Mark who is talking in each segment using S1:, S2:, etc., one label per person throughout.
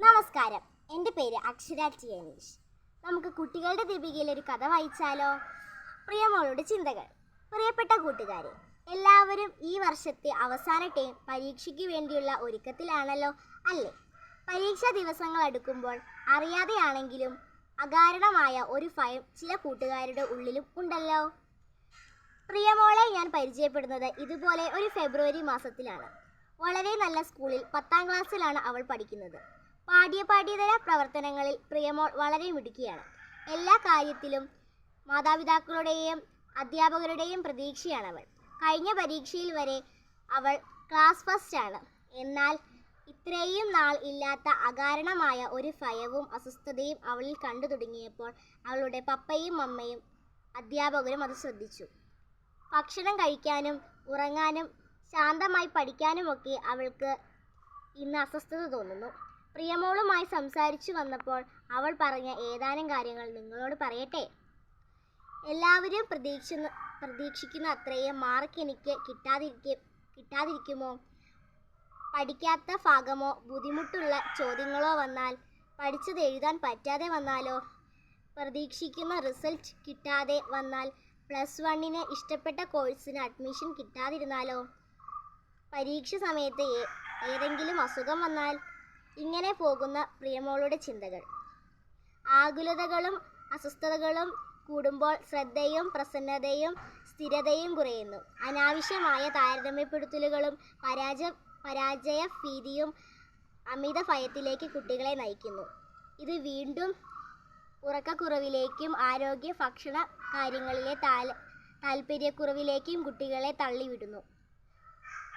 S1: നമസ്കാരം, എൻ്റെ പേര് അക്ഷര ടി അനീഷ്. നമുക്ക് കുട്ടികളുടെ ദീപികയിൽ ഒരു കഥ വായിച്ചാലോ? പ്രിയമോളുടെ ചിന്തകൾ. പ്രിയപ്പെട്ട കൂട്ടുകാരെ, എല്ലാവരും ഈ വർഷത്തെ അവസാന ടേം പരീക്ഷയ്ക്ക് വേണ്ടിയുള്ള ഒരുക്കത്തിലാണല്ലോ അല്ലേ? പരീക്ഷാ ദിവസങ്ങൾ അടുക്കുമ്പോൾ അറിയാതെയാണെങ്കിലും അകാരണമായ ഒരു ഭയം ചില കൂട്ടുകാരുടെ ഉള്ളിലും ഉണ്ടല്ലോ. പ്രിയമോളെ ഞാൻ പരിചയപ്പെടുന്നത് ഇതുപോലെ ഒരു ഫെബ്രുവരി മാസത്തിലാണ്. വളരെ നല്ല സ്കൂളിൽ 10ാം ക്ലാസ്സിലാണ് അവൾ പഠിക്കുന്നത്. പാഠ്യേതര പ്രവർത്തനങ്ങളിൽ പ്രിയമോൾ വളരെ മിടുക്കിയാണ്. എല്ലാ കാര്യത്തിലും മാതാപിതാക്കളുടെയും അധ്യാപകരുടെയും പ്രതീക്ഷയാണവൾ. കഴിഞ്ഞ പരീക്ഷയിൽ വരെ അവൾ ക്ലാസ് ഫസ്റ്റ് ആണ്. എന്നാൽ ഇത്രയും നാൾ ഇല്ലാത്ത അകാരണമായ ഒരു ഭയവും അസ്വസ്ഥതയും അവളിൽ കണ്ടു തുടങ്ങിയപ്പോൾ അവളുടെ പപ്പയും അമ്മയും അധ്യാപകരും അത് ശ്രദ്ധിച്ചു. ഭക്ഷണം കഴിക്കാനും ഉറങ്ങാനും ശാന്തമായി പഠിക്കാനുമൊക്കെ അവൾക്ക് ഇന്ന് അസ്വസ്ഥത തോന്നുന്നു. പ്രിയമോളുമായി സംസാരിച്ചു വന്നപ്പോൾ അവൾ പറഞ്ഞ ഏതാനും കാര്യങ്ങൾ നിങ്ങളോട് പറയട്ടെ. എല്ലാവരും പ്രതീക്ഷിക്കുന്ന അത്രയും മാർക്ക് എനിക്ക് കിട്ടാതിരിക്കുമോ? പഠിക്കാത്ത ഭാഗമോ ബുദ്ധിമുട്ടുള്ള ചോദ്യങ്ങളോ വന്നാൽ, പഠിച്ചത് എഴുതാൻ പറ്റാതെ വന്നാലോ? പ്രതീക്ഷിക്കുന്ന റിസൾട്ട് കിട്ടാതെ വന്നാൽ, +1 ഇഷ്ടപ്പെട്ട കോഴ്സിന് അഡ്മിഷൻ കിട്ടാതിരുന്നാലോ? പരീക്ഷ സമയത്ത് ഏതെങ്കിലും അസുഖം വന്നാൽ? ഇങ്ങനെ പോകുന്ന പ്രിയമോളുടെ ചിന്തകൾ. ആകുലതകളും അസ്വസ്ഥതകളും കൂടുമ്പോൾ ശ്രദ്ധയും പ്രസന്നതയും സ്ഥിരതയും കുറയുന്നു. അനാവശ്യമായ താരതമ്യപ്പെടുത്തലുകളും പരാജയ ഭീതിയും അമിത ഭയത്തിലേക്ക് കുട്ടികളെ നയിക്കുന്നു. ഇത് വീണ്ടും ഉറക്കക്കുറവിലേക്കും ആരോഗ്യ ഭക്ഷണ കാര്യങ്ങളിലെ താൽപ്പര്യക്കുറവിലേക്കും കുട്ടികളെ തള്ളിവിടുന്നു.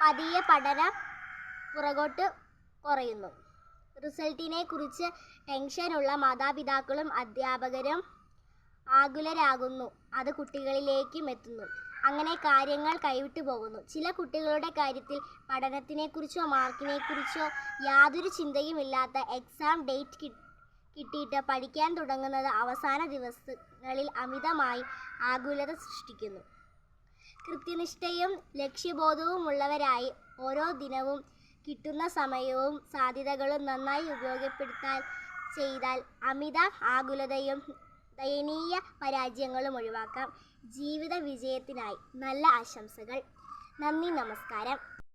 S1: പതിയെ പഠനം പുറകോട്ട് കുറയുന്നു. റിസൾട്ടിനെ കുറിച്ച് ടെൻഷനുള്ള മാതാപിതാക്കളും അധ്യാപകരും ആകുലരാകുന്നു. അത് കുട്ടികളിലേക്കും എത്തുന്നു. അങ്ങനെ കാര്യങ്ങൾ കൈവിട്ടു പോകുന്നു. ചില കുട്ടികളുടെ കാര്യത്തിൽ പഠനത്തിനെക്കുറിച്ചോ മാർക്കിനെക്കുറിച്ചോ യാതൊരു ചിന്തയുമില്ലാത്ത എക്സാം ഡേറ്റ് കിട്ടിയിട്ട് പഠിക്കാൻ തുടങ്ങുന്നത് അവസാന ദിവസങ്ങളിൽ അമിതമായി ആകുലത സൃഷ്ടിക്കുന്നു. കൃത്യനിഷ്ഠയും ലക്ഷ്യബോധവുമുള്ളവരായി ഓരോ ദിനവും കിട്ടുന്ന സമയവും സാധ്യതകളും നന്നായി ഉപയോഗപ്പെടുത്താൻ ചെയ്താൽ അമിത ആകുലതയും ദയനീയ പരാജയങ്ങളും ഒഴിവാക്കാം. ജീവിത വിജയത്തിനായി നല്ല ആശംസകൾ. നന്ദി, നമസ്കാരം.